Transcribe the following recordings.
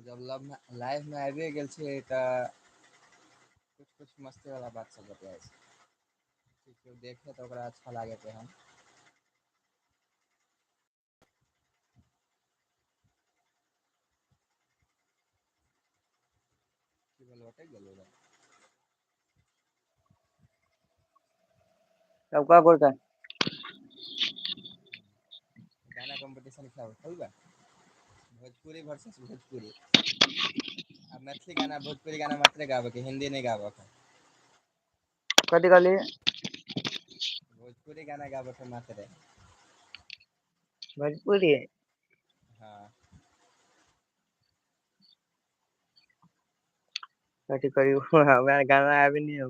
जब लाइफ में आबि गेल छियै तऽ कुछ कुछ मस्ती वाला बात सब बतियाइ छै कि केओ देखे तऽ ओकरा अच्छा लागे के हम की भेल अटैक गेलौ रे सबका बोलता है। गाना कंपटीशन खेलबा भोजपुरी वर्सेस भोजपुरी आ मैथिली गाना भोजपुरी गाना मात्रे गाबके हिन्दी नहि गाबके कथी कहली भोजपुरी गाना गाबके मात्रे भोजपुरी हाँ कथी करियो हमरा गाना आबे नहीं हो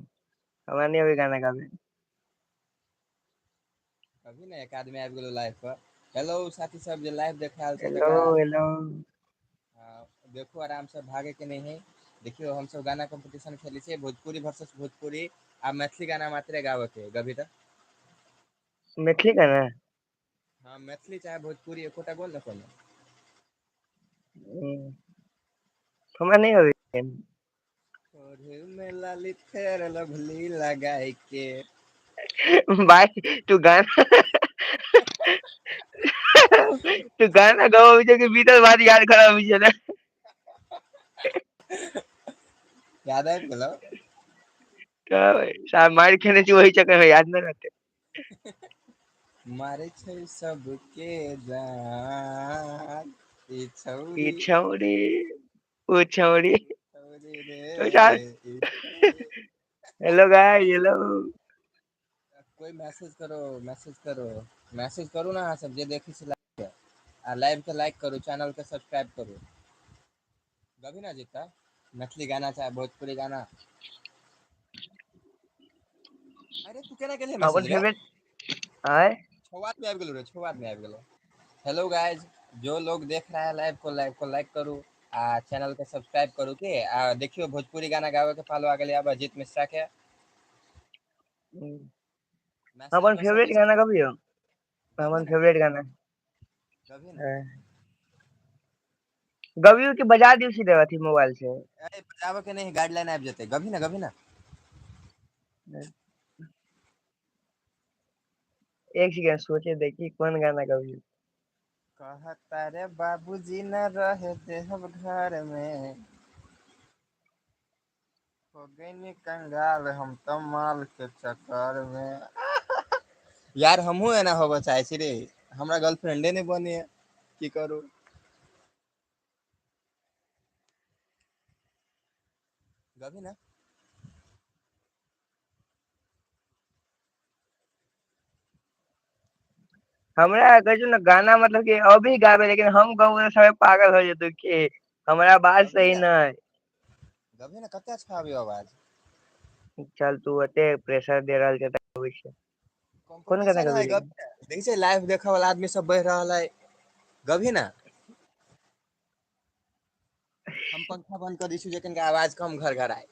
हमरा नहीं अभी गाना गाबे अभी ने एक आदमी आबि गेलौ लाइफ पर हेलो साथी सब जे लाइव देख रहल छै हेलो जकरा हेलो देखू आराम से भागे के नहि है देखियौ हमसब गाना कंपटीशन खेलै छियै भोजपुरी वर्सेस भोजपुरी आ मैथिली गाना मात्रे गाबके गभी तऽ मैथिली गाना हाँ मैथिली चाहे भोजपुरी एकोटा बोल न कोनो हमरा नहीं अभी ओढ़े में लाली फेर लवली लगाई के भाई तू गाना तू गाना गाओ के भीतर बात याद खराब हुई है ना याद आबि गेलौ साहब मार खेने छी वही चक्कर में याद न रहते मारै छै सबके जान ई ई छौरी छौड़ी ओ छौड़ी छौरी रे तो यार ई छौरी हेलो गाइस हेलो कोई मैसेज करू ने अहाँ सब जे देखै छी लाइव आ लाइव के लाइक करू चैनल के सब्सक्राइब करू गभी ना जीता मैथिली गाना चाहे भोजपुरी गाना अरे तू केना केलियै अपन मैसेज रे फेवरेट आय छौ आदमी आबि गेलौ रे छौ आदमी आबि गेलौ हेलो गाइज जो लोग देख रहा है लाइव को लाइक करू आ चैनल के सब्सक्राइब करू की आ देखियो भोजपुरी गाना गावे के पालो आ गेलै अब अजीत मिश्रा के मैसेज अपन कर सकै फेवरेट छी गाना कभी हो गबही अपन ने फेवरेट गाना गबही ने गभी के बजा दियो सीधे अथी मोबाइल से अरे बजाबऽ के नहि गाइडलाइन आबि जेतै गबही ने एक सेकंड सोचे देखी कौन गाना कभी कहता रे बाबूजी न रहे देहब घर में हो गईनी कंगाल हम त माल के चक्कर में यार हमहुँ एना होबऽ चाहे छी रे हमरा गर्लफ्रेंडे नहि बने की करू गबही ने हमरा कहै ने गाना मतलब कि अभी गाबे लेकिन हम गाँव सब पागल हो जेतौ की हमरा बात सही न गबही ने कते अच्छा आबै आवाज चल तू एते प्रेशर दे रहल छै तऽ होइ छै कोन गाना कम्पटिशन है गबी गबही ने देखै छै लाइव देखऽ वाला आदमी सब बढ़ि रहल है गबही ने हम पंखा बन्द कऽ दै छी जे कनिका आवाज कम घर घर आए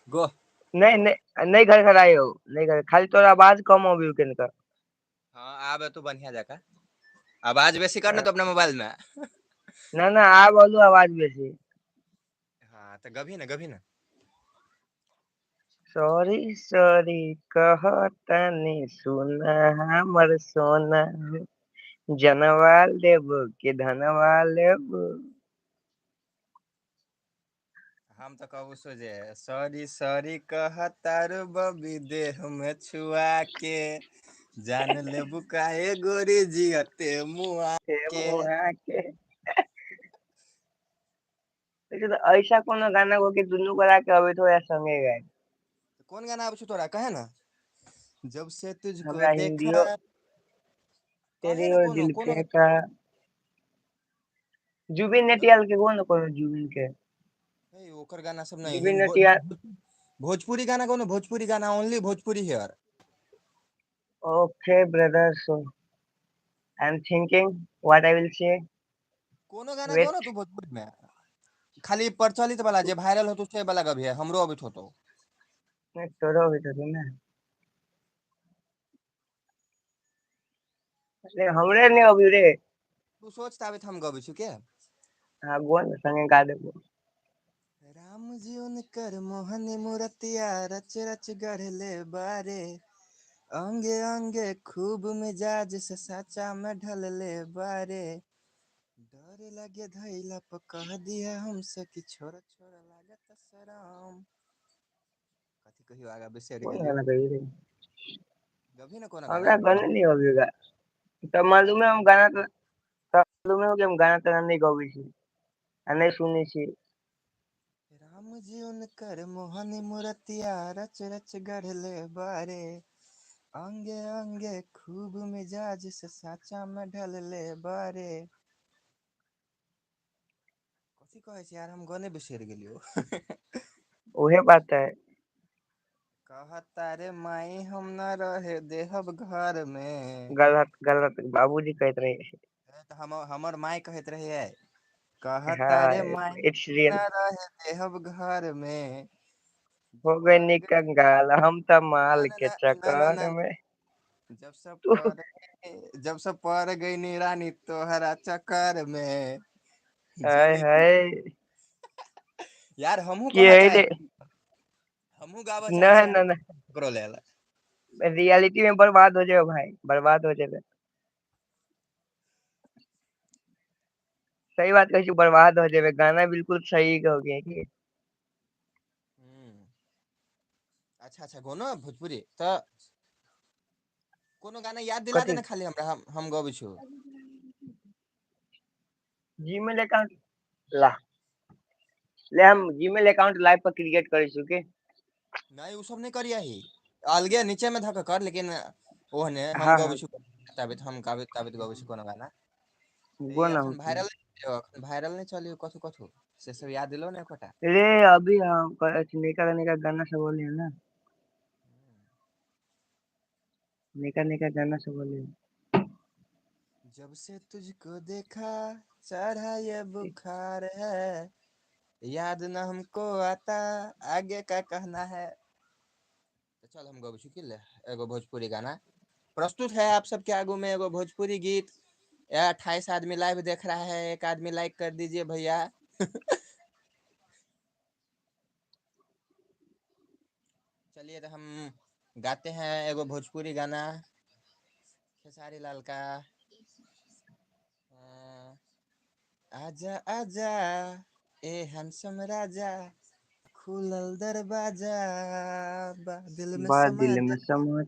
गो नहि नहि नहि घर घर आयौ नहि खाली तोरा आवाज कम अबीयो कनिका हाँ आब एतौ बढ़ियां जका आवाज बेसी कर ने तू अपना मोबाइल में न न आब अलो आवाज बेसी हाँ तऽ गबही ने सॉरी सॉरी कहतानी सुना हमर सोना जनवा लेबो कि धनवा लेबो हम तऽ कहबो सोझे सॉरी सॉरी कहतारू बबी देह में छुआ के जान लेबू काहे गोरी जियते मुआ के के ऐसा कोनो गाना हो कि दुनू गोरा के अबैत हो या संगे गाय कोन गाना आबै छौ तोरा कहे ने जब से तुझको हमरा देखा हिंदियो कहे तेरी ने और कोनो दिल कोनो फेंका जुबिन नटियाल के हो न कोनो जुबिन के ओकर गाना सब नहि जुबिन नटियाल भोजपुरी गाना कहू ने भोजपुरी गाना only Bhojpuri here okay brother so I am thinking what I will say कोनो गाना गाउ ने वेट तू भोजपुरी में खाली प्रचलित वाला जे वायरल होतो से वाला गबही हमरो अबैत होतो तोरो अबैत हेतौ ने हमरे नहि अबैय रे तू सोच ताबे हम गबै छी के हाँ गोन संगे गा देबो। राम जी उनकर मोहनी मूर्तिया रच रच गढ़ले बारे, अंगे अंगे खूब मिजाज से साचा में ढलले बारे, डर लगे धैला पर कह दिया हमसे कि छोरा छोरा लागत शरम। कथी कहियो आगा बिसर कौन गेलियो। गाना कही रे? गभी ना कोनो गाना। हमरा गाने नहीं अबेगा। तो मालूम है हम गाना तो मालूम है कि हम गाना तो नहीं गावे छी आ नहीं सुने छी। राम जी उनकर मोहनी मूर्तिया रच रच गढ़ले बारे, अंगे अंगे खूब मिजाज से साचा में ढलले बारे। कथी कहै छै यार, हम गाने बिसर गेलियो। वही बात है। कहता रे माई हम न रहे देहब घर में। गलत गलत बाबूजी कहते रहे। तो हमर माई कहत रहे, कहता हाँ रे माई इट्स हम रियल। न रहे देहब घर में। हो गए पर निकंगाल हम तो ना माल ना के ना ना ना चक्कर ना, में। जब सब तू जब सब पड़ गई नी रानी तोहरा चक्कर में। हाय जनी हाय यार हमहू कि कह है चाहे रे। छी, हमहू गाबे चाहे नहीं छी, नहीं नहीं करो लेला। रियलिटी में बर्बाद हो जाए भाई बर्बाद हो जाए। सही बात कही बर्बाद हो जाए गाना बिल्कुल सही हो गया कि अच्छा अच्छा गाना भोजपुरी तो कोनो गाना याद दिला कथी देना खाली हमरा, हम गबै छु। जीमेल अकाउंट ला ले हम जीमेल अकाउंट लाइव पर क्रिएट करे छु के नहीं उ सब नहीं करियही, अलगे नीचे में धक कर, लेकिन ओहने हम हाँ गबै हाँ छु ताबित हम ताबित गबै छु कोनो गाना। गो ए ना अखन वायरल अखन वायरल नहीं चलियो कथु कथु से सब याद दिलो ने एकोटा। रे अभी हम निका निका गाना सब बोले हैं ना निका निका गाना सब बोले हैं। जब से तुझको देखा चढ़ा ये बुखार है, याद ना हमको आता आगे का कहना है। तो चल हम गबै छु कि ले एगो भोजपुरी गाना प्रस्तुत है आप सबके आगू में, एगो भोजपुरी गीत। 28 आदमी लाइव देख रहा है, एक आदमी लाइक कर दीजिए भैया। चलिए तो हम गाते हैं एगो भोजपुरी गाना खेसारी लाल का। आजा आजा ए हंसम राजा, खुलल दरवाजा, बा दिल में बात समा दिल में जा, समझ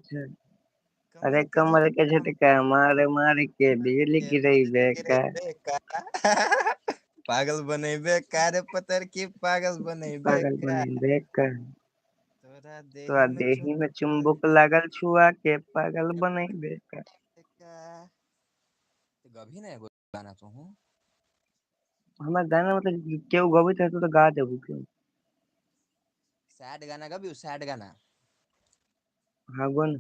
अरे कमर के कमर के झटका झटका मार मार के बिजली के गिरई बिजली बेका गिरेबे का। पागल बनेबे का रे पतर की, पागल बनेबे पागल का, बने बेका तोरा तोरा देही में देही में चुम्बुक लागल छुआ के पागल बने बेका। का। तो गभी ना एगो गाना तू हूँ। हमारा गाना मतलब केहू गबैत रहतौ तो गा देबू क्यों। सैड गाना गबी सैड गाना। हाँ गो ना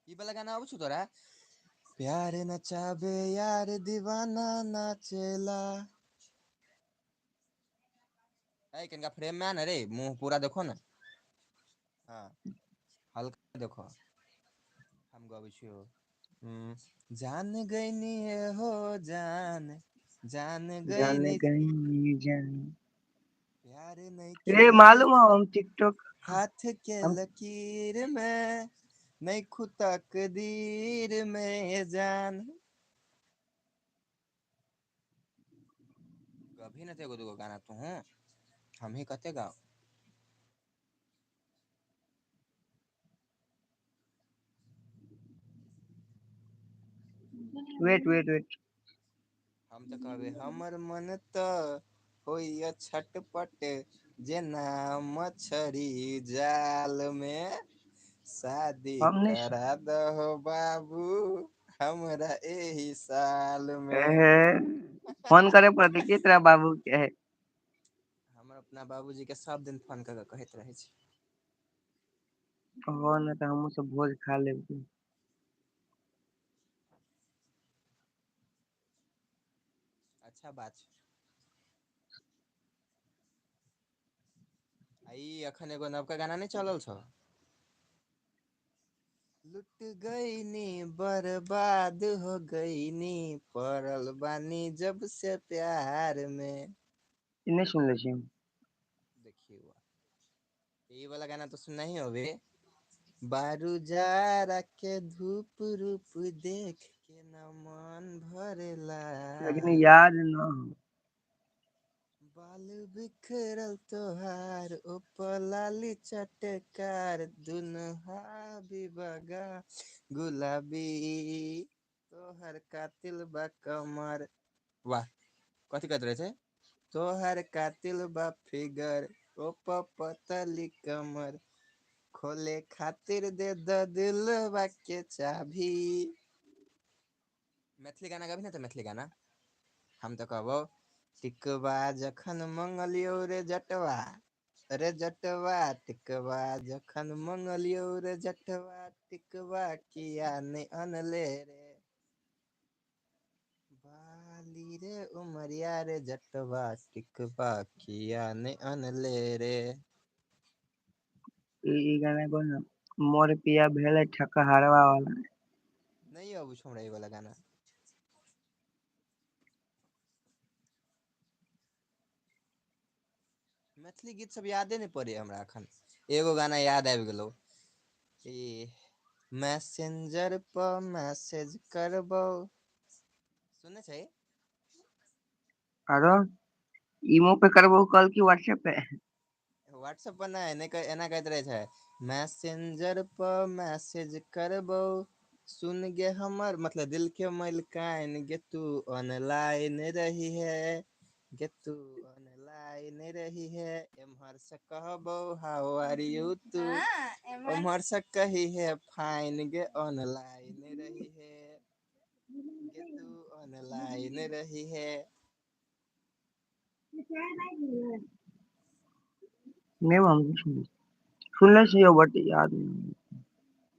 ई वाला गाना आबू छु तोरा, प्यार नचाबे यार दीवाना नाचेला। ऐ कनका फ्रेम में आ ना रे, मुंह पूरा देखो ना। हाँ हल्का देखो, हम गबै छियो। जान गईनी हो जान, जान जान गईनी गई जान प्यार ए नइखे मालूम है लिखल हम टिकटॉक हाथ के हम लकीर में, नइखु तकदीर में जान। गभी न एगो दूगो गाना तू हूँ, हम ही कते गाओ। वेट वेट वेट हम तो कहबे हमर मन तो होइया छटपट, जेना मछरी जाल में, शादी हम नहीं करा दहो बाबू हमरा एही साल में। ए, फोन करे पड़ते की तरह बाबू के है। हम अपना बाबूजी के सब दिन फोन कर कहत रहे छी। हो ना तो हम सब भोज खा लेब। अच्छा बात छै। आ ई अखन एगो नवका गाना नहीं चलल छौ, लुट गईनी बर्बाद हो गईनी पड़ल बानी जब से प्यार में। इन्हें सुन ले छी। देखिए हुआ ये वाला गाना तो सुनना ही होवे। बारू जारा के धूप रूप देख के न मन भरेला। लेकिन याद न हो। बाल बिखरल तोहार उपलाली चटकार दुनहा भी बगा गुलाबी तोहर कातिल बा कमर। वाह कथी कहते रहे थे। तोहर कातिल बा फिगर पतली कमर खोले खातिर दे द दिलवा के चाभी। मैथिली गाना गाबी ना तो मैथिली गाना हम तो कहबो टिकवा जखन मंगलियो रे जटवा टिकवा जखन मंगलियो रे जटवा टिकवा किया ने अनले रे बाली रे उमरिया रे जटवा टिकवा किया ने अनले रे। ई गाना को ना मोर पिया भेले ठकहरवा वाला। नहीं अब छोड़ा ये वाला गाना। मैथिली गीत सब यादे नहीं पड़े हमरा अखन। एगो गाना याद आबि गेलो ई मैसेंजर पर मैसेज करबो सुने छै। आरो इमो पे करबो कॉल की व्हाट्सएप पे। व्हाट्सएप पर नहीं एना कहते रहे छै मैसेंजर पर मैसेज करबो सुन गे हमर मतलब दिल के मलिकाइन गे तू ऑनलाइन रही है गे तू ऑनलाइन रही है एम्हर से कहबो हाउ आर यू तू उम्हर से कही है फाइन गे ऑनलाइन रही है गे तू ऑनलाइन रही है। नहीं हम सुनले छियो बट याद नहीं।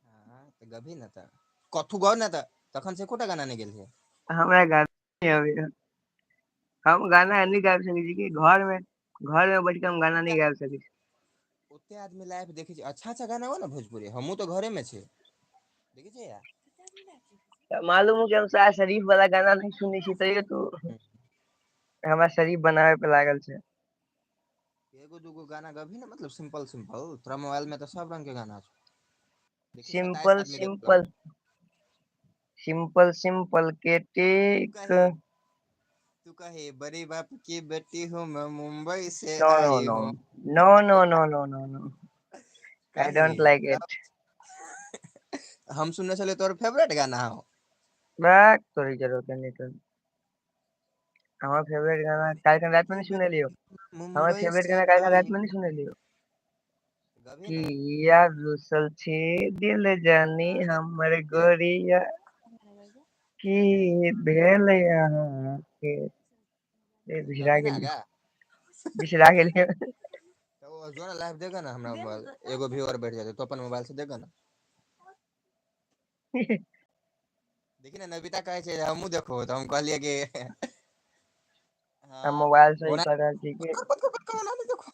हाँ तो गभी ना था कथू गौ ना था तखन से कोटा गाना नहीं गेल है। हमरा गाना नहीं आवे। हम गाना नहीं गा सके छी कि घर में बैठ के हम गाना नहीं गा सके छी। ओते आदमी लाइव देखे छै अच्छा अच्छा गाना हो ना भोजपुरी हमहू तो घरे में छे देखे छै यार। मालूम हो कि हम शायद शरीफ वाला गाना नहीं सुने छी तैयो तो हमरा शरीफ बनावे पे लागल छै। एगो दूगो गाना गभी ना मतलब सिंपल सिंपल तोरा मोबाइल में तो सब रंग के गाना छै। देखी 27 सिंपल आदमी देखलक। सिंपल सिंपल सिंपल के टेक। तू कहे बड़ी बाप की बेटी हूँ मैं मुंबई से नो नो आई नो हूँ। No no no no no no I कहे डोंट लाइक इट। हम सुनने चले तोर फेवरेट गाना हो। बैक तोरी जरूरत नहीं तो हमारा फेवरेट गाना काल रात में की नहीं सुने लियो। बेटी हमारा मुंबई फेवरेट से गाना काल रात आई में नहीं सुने लियो गभी कि ना। यार रुसल छी दिल जानी हमर गोरिया की भेल यहाँ के बिसरा गभी ना गेलियो गा बिसरा गेलियो। तो जो ना लाइव देगा ना हमरा मोबाइल एगो व्यूअर बैठ जाते तो अपन मोबाइल से देगा ना। देखी ना नविता कहे छै हमहू देखो तो हम कहलिए कि हम हाँ मोबाइल से ही ओना कर रहे थी कि ओना नहीं देखो।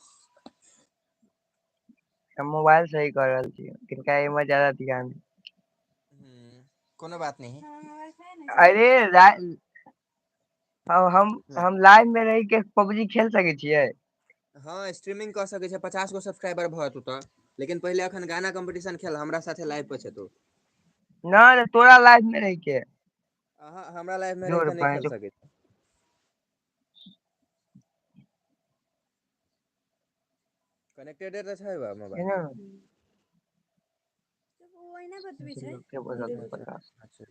हम मोबाइल से ही कर रहे थी किनका एमे ज्यादा ध्यान। कोनो बात नहीं। अरे हम लाइव में रह के पबजी खेल सके छियै। हाँ स्ट्रीमिंग कर सके छै 50 गो सब्सक्राइबर भत तो लेकिन पहले अखन गाना कंपटीशन खेल हमरा साथे लाइव पर छै तू। ना तोरा लाइफ में रह के अहाँ हमरा लाइव में रह जोर के नहीं पाए खेल जो सके कनेक्टेड तो छै बा मोबाइल। के बोलत पता। अच्छा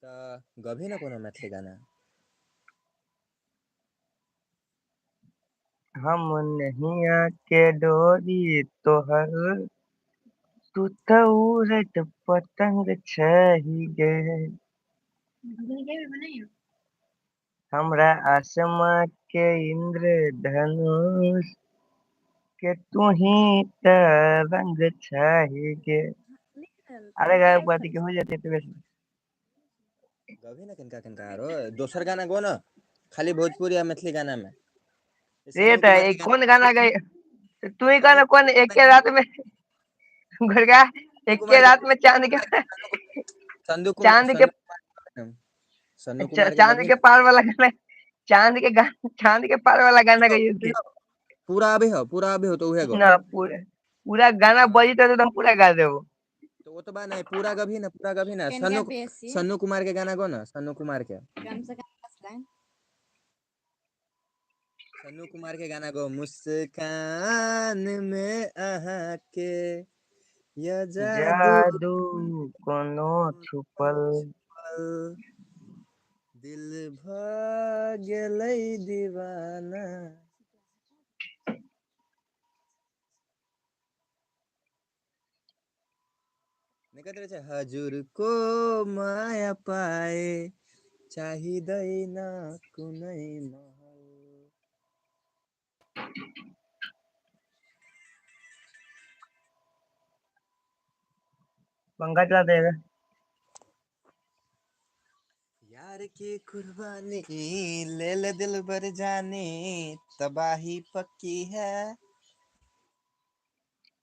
तो गभी ना कोनो मैथिली गाना। हम नहीं आके डोरी तोहर तू तो उड़त पतंग छही गे हमरा आसमां के इंद्रधनुष के तू ही त रंग छही गे। अरे गायक बाती के हो जाते तो वैसे गभी ना किनका किनका आरो दोसर गाना गो ना खाली भोजपुरी या मैथिली गाना में। जैसे रे हमहू त के मैथिली कौन गाना गई तू ही हमहू कहना कौन एक के रात में गुड़का एक के रात में चांद के संदू कुमार चांद के सन्नू कुमार के चांद गभी के पार वाला गाना, चांद के पार वाला गाना गाइए थे पूरा अभी हो तो उहे गो। ना। पूरा पूरा गाना हाँ बजी तो हम पूरा गा देबो। तो वो तो बात नहीं, पूरा गभी ना सन्नू कुमार के गाना गो ना, सन्नू कुमार के गाना गो, मुस्कान में आहा के या जादू जादू कोनो छुपल, छुपल, दिल भ गेलै दीवाना। निकट रहे हजूर को माया पाए चाहिदैन कुनै महल। पंखा चला देगा। यार की कुर्बानी ले ले दिल भर जानी, तबाही पक्की है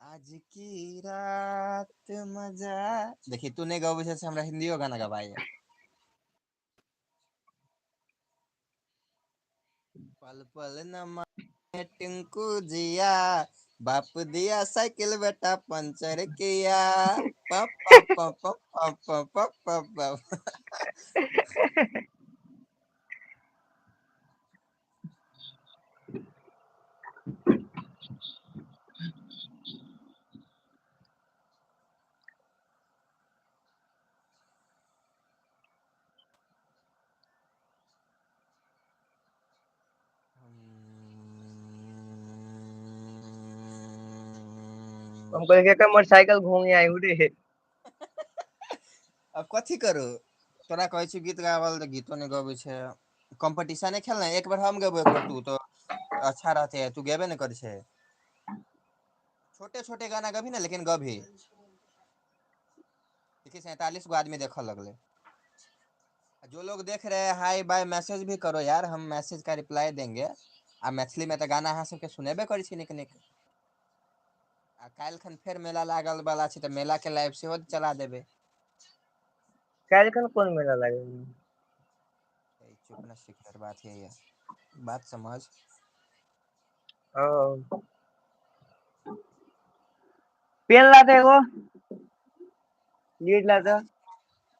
आज की रात मजा। देखिए तूने गाओ से हमरा हिंदियो गाना गवाए। पल पल न माने टिंकू जिया, बाप दिया साइकिल बेटा पंचर किया। पप पप पप पप पप पप पप पप। हमको एक मोटरसाइकिल घूम आई रे। अब कथी करू, तोरा कहै छी गीत गावल तो गीतो नहीं गबै छै। कंपटीशन है खेलना, एक बार हम गेबो एक बार तू, तो अच्छा रहते है। तू गेबे नहीं कर छे। छोटे छोटे गाना गभी ना, लेकिन गभी देखिए 47 गो आदमी देख लगले। जो लोग देख रहे हैं हाई बाय मैसेज भी करो यार, हम मैसेज का रिप्लाई देंगे। आ मैथिली में तो गाना अहाँ सबके सुनेबे करै छी नीक नीक। आ काल्हि खन फेर मेला लागल वाला छै, तो मेला के लाइव सेहो चला देबे। काल्हि कौन मेला लागे? चुप ना शिखर, बात है ये, बात समझ। ओ पेन ला दे एगो, लीड ला दे।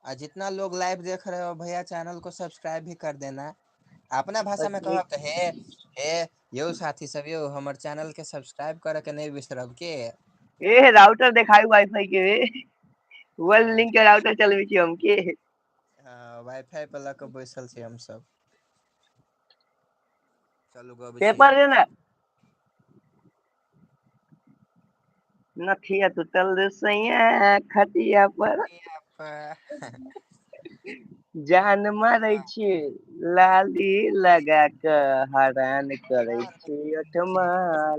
जितना लोग लाइव देख रहे हो भैया, चैनल को सब्सक्राइब भी कर देना। अपना भाषा में कहब तो हे हे यो साथी सब यो, हमर चैनल के सब्सक्राइब करे के नहीं बिसरब के। ए राउटर देखाई वाईफाई के वन लिंक के राउटर चलबे छी हम के। वाईफाई पे लग के बैसल छी हम सब। चलू गबै छी। पेपर है ना, नथिया तो चल दे सैया खटिया पर, जान मारै छी लाली लगा के, हरान करे छी ओठमा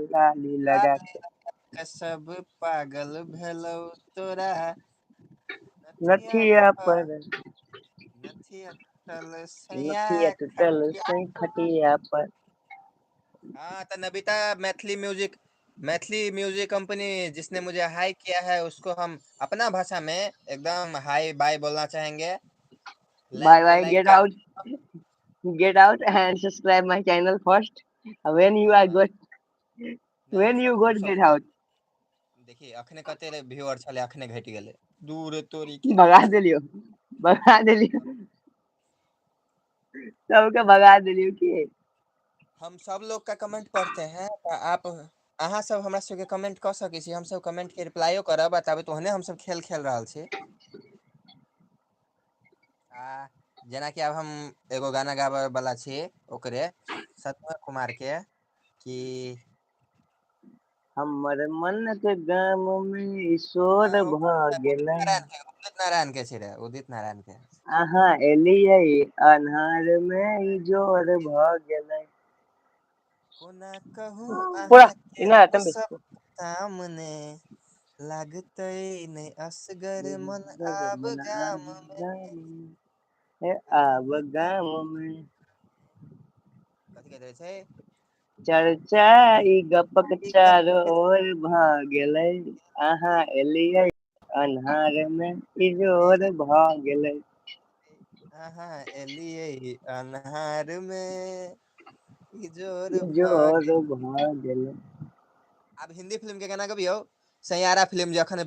लाली लगा के। सब पागल भेलौ तोरा नथिया पर, नथिया टूटल सैया नथिया टूटल खटिया। सै खटिया पर। हाँ तो नबिता मैथिली म्यूजिक कंपनी जिसने मुझे हाई किया है, उसको हम अपना भाषा में एकदम हाई बाय बोलना चाहेंगे। बाय पे बाय, लाइक गेट कर। Out, get out and subscribe my channel first. When you are good, नहीं when you सब got सब get out, देखिए अखने कते रे व्यूअर छले, अखने घट गेले। दूर तोरी के भगा देलियो, भगा देलियो, सबके भगा देलियो की। हम सब लोग का कमेंट पढ़ते हैं, तो आप अहाँ सब हमरा सबके कमेंट कर सकै छी, हम सब कमेंट के रिप्लाईओ करब। बताबे तो हम सब खेल खेल रहल छी। जेना कि अब हम एगो गाना गावे वाला छी, ओकरे सत्येंद्र कुमार के कि हमर मन के गाम में ईश्वर भ गेलै। उदित नारायण के छै रे, उदित नारायण के। अहाँ एलियै अन्हार में इजोर भ गेलै। कोना कहूँ पूरा अहाँ के इना ओ तंबी सब सामने, लागतै नै असगर मन आब गाम में। आब गाम में कथी कहैत रहै छै? चर्चा ई गपक चारो ओर भ गेलै। अहाँ एलियै अन्हार में इजोर भ गेलै। हाँ एलिए अन्हार में इजोर इजोर भागे। भ गेलै। अब हिंदी फिल्म के गाना कभी हो, सैयारा फिल्म जखन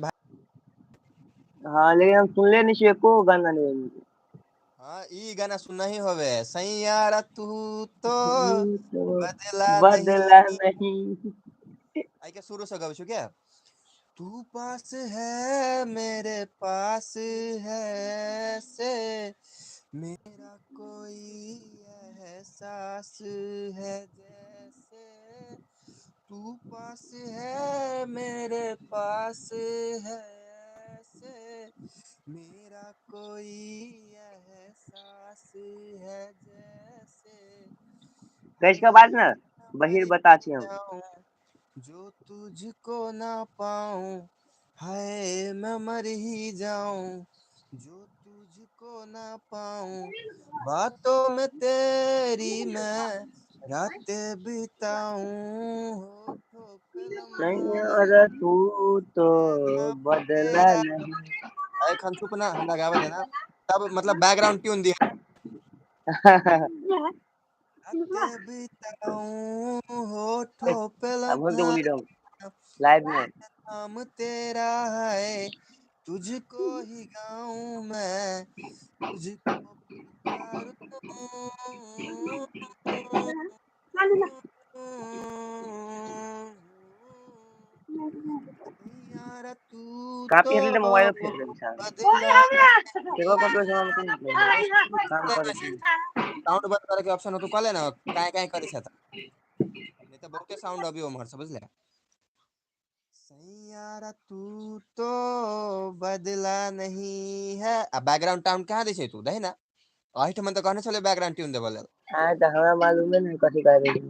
हाँ लेकिन हम सुनले नहीं छी एको गाना नहीं। हाँ ई गाना सुनना ही होवे, सैयारा तू तो तो बदला नहीं। बदला नहीं। आई के शुरू से गावे छु क्या? तू पास है मेरे पास है से मेरा कोई एहसास है जैसे, तू पास है मेरे पास है से मेरा कोई एहसास है जैसे, तो हाय इसके बाद दिल ना ना बहिर मर बता छी हम। जाऊं जो तुझको ना पाऊं, हाय मैं मर ही जाऊं जो तुझको ना पाऊं, बातों में तेरी मैं रातें बिताऊं, होठों पे लम्हों सैयारा तू तो है नाम बदला तेरा। नहीं। अरे खन चुप ना, हमरा गावे देना। तब मतलब बैकग्राउंड ट्यून दिया, रातें बिताऊं होठों पे अब बोल के लम्हा बोली रहा हूँ है लाइव में। नाम तेरा है, तुझको ही गाऊं मैं तुझको पुकारूं। यारा तू काफी तो हल्ले मोबाइल फेंक दे विशाल। बदला नहीं। देखो कब से हम काम करे छी। साउंड बंद करे के ऑप्शन हो तो कले ना, काय काय करे छता, नहीं तो बहुते साउंड अभी उमहर से बुझले। सैयारा तू तो बदला नहीं है, अब बैकग्राउंड टाउन कहाँ दे छै तू दही ना, अहिठ मन तो कहने चले बैकग्राउंड ट्यून देबल। हाँ तो हमें मालूम है नहीं कथी कर रही।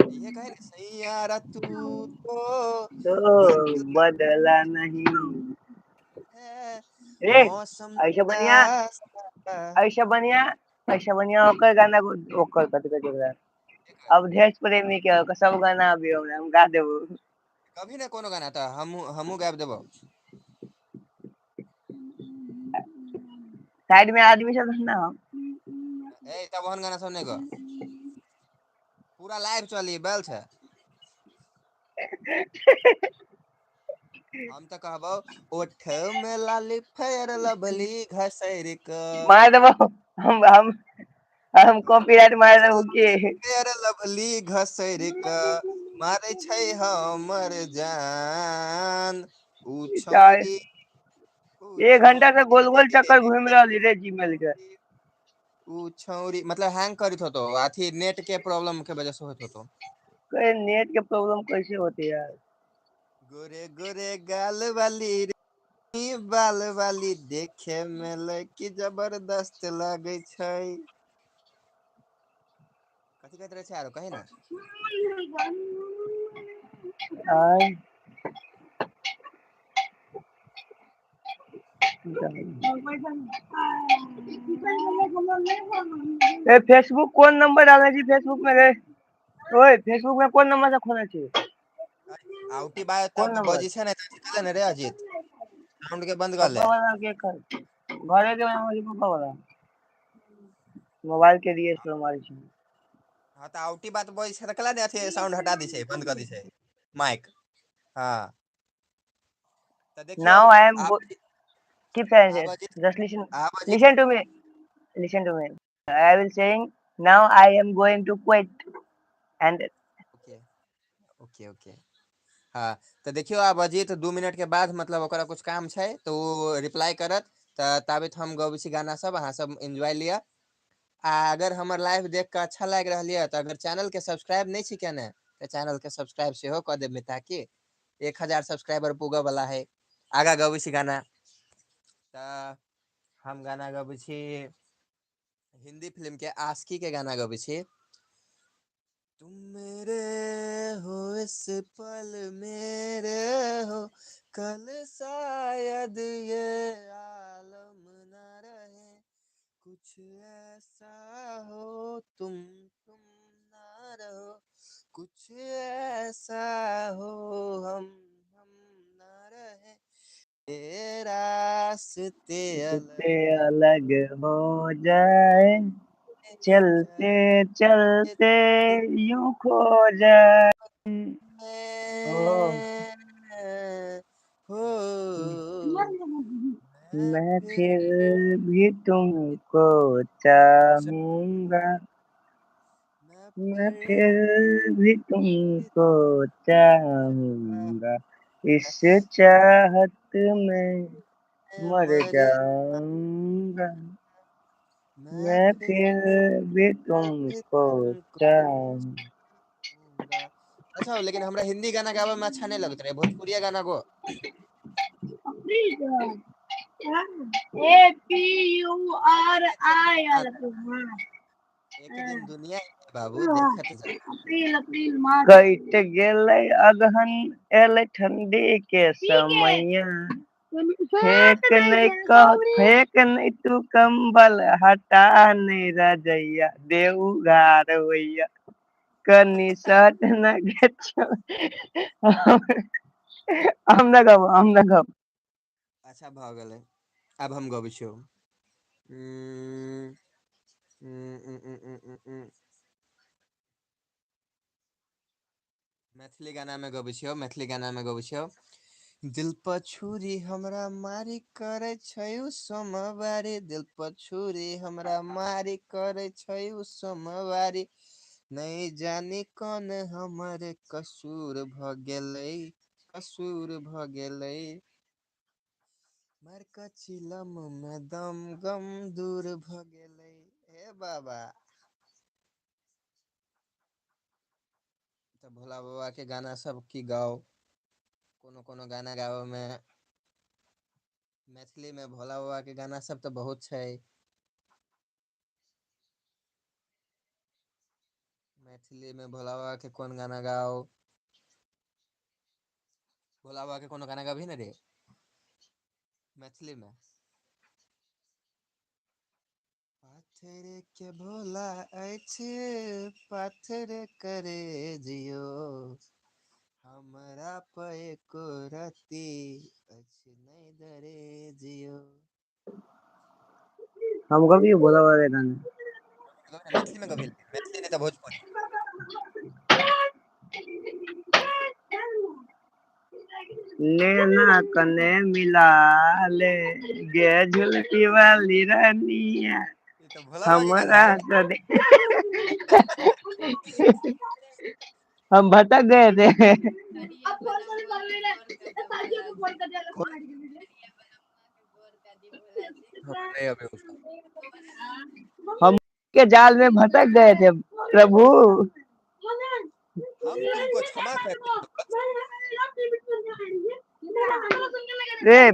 ये कहे ना सैयारा तू तो तो बदला बदला नहीं। है रे मौसम ऐसा बनिया तेरा सा। ऐसा बनिया ऐसा बनिया ओकर गाना ओकर कथी कथी ओकरा अवधेश प्रेमी के ओकर सब गाना अभी हम गा देबो। कभी ना कोनो गाना तो हमू गाब देबो। साइड में आदमी सब ना हम। ए तब ओहन गाना सुनने को पूरा लाइव चली बैल छै। हम तो कहबो ओठ में लाली फेर लभली घसैर क, मार देबो। हम हम कॉपीराइट मार देबो के। फेर लभली घसैर क मारे छै हमर जान, उ चार छौरी उ 1 घंटा से गोल गोल चक्कर छौरी घूम रहल रे जीमेल के। उ छौरी मतलब हैंग करित होतो, अथी नेट के प्रॉब्लम के वजह से होत होतो। कोई नेट के प्रॉब्लम कैसे होती है यार। गोरे गोरे गाल वाली रे बाल वाली देखे में लड़की जबरदस्त लगे छै। कथी कहत रहे छै आरो कही ना। आय ए फेसबुक कौन नंबर डाले छी फेसबुक में रे। ओए फेसबुक में कौन नंबर से खोले छी। आउटी बाय कौन तब नंबर बजी छै ने त कले ने रे अजीत, साउंड के बंद कर पापा ले। वाला के कर घरे के मेमोरी पापा वाला मोबाइल के लिए स्टोर मारी छी। हाँ तो आउटी बात बजी छै त कला ने अथी साउंड हटा दी छै, बंद कर दी छै माइक। हाँ तो देखियो नाउ आई एम आप keep silent आप अजीत just listen आप Ajit listen to me listen to me I will saying now I am going to quit and okay okay okay. हाँ तो देखियो आब अजीत 2 मिनट के बाद मतलब ओकरा कुछ काम छै तो वो रिप्लाई करत, ताबत हम गबै छी गाना सब, अहाँ सब एंजॉय लिया। आ अगर हमर लाइव देख के अच्छा लग रहा है तो अगर चैनल के सब्सक्राइब नहीं छी केने तो चैनल के सब्सक्राइब सेहो कर देबै, ताकि 1000 सब्सक्राइबर पुगे वाला है। आगा गबै छी गाना, तो हम गाना गबै छी हिंदी फिल्म के आशिकी के गाना गबै छी। तुम मेरे हो इस पल मेरे हो, कल शायद ये आलम न रहे, कुछ ऐसा हो तुम ना रहो, कुछ ऐसा हो हम ना रहे, रास्ते से अलग अलग हो जाए, चलते चलते यूं खो जाए। ओ, हो मैं मैं फिर फिर भी तुमको दूसरा चाहूंगा, मैं मैं फिर फिर भी भी तुमको तुझको चाहूंगा, इस चाहत में मर मर जाऊंगा, मैं मैं फिर फिर भी भी तुमको तुमको चाहूंगा। चाहूंगा। अच्छा हो, लेकिन हमरा हिंदी गाना गावे में अच्छा नहीं लगता रहे, भोजपुरिया गाना को देखत जा, एक दिन दुनिया है बाबू, देखत जा। कट गेलै अगहन, एलै ठंडी के समैया, फेंक नहीं तू कंबल, हटा नहीं रजैया, देऊ घार होइया, कनी सट न गेछो। हम न गब। अच्छा भ गेलै, अब हम गबै छियौ। उम्म, उम्म, उम्म, उम्म, उम्म, उम्म, उम्म। मैथिली गाना में गबै छियौ, मैथिली गाना में गबै छियौ। दिल पर छुरी हमरा मारी करे छै उ सोमवारी, दिल पर छुरी हमरा मारी करे छै उ सोमवारी, नहीं जानी कौन हमर कसूर भ गेलै, कसूर भ गेलै, मार के चिलम में दम गम दूर भ गेलै। हे बाबा, तो भोला बाबा के गाना सब की गाओ, कोनो कोनो गाना गावे में मैथिली में भोला बाबा के गाना सब तो बहुत छै। मैथिली में भोला बाबा के कौन गाना गाओ, भोला बाबा के कोनो गाना गाबही ने रे मैथिली में। पाथर के भोला अछि, पाथर करे जियो, हमरा पे एको रति अछि नहीं डरे जियो। हम कभी बोला वाले गाने। मैथिली में गभी, मैथिली नहीं तो भोजपुरी। नैना कने मिला ले, गे झुलकी वाली रानिया, ये तो भोला बाबा के गाना हमरा है। कने। हम भटक गए थे। कौन नहीं अबे उसका। हम के जाल में भटक गए थे प्रभु। हम तुमको क्षमा करते हैं तो बच रे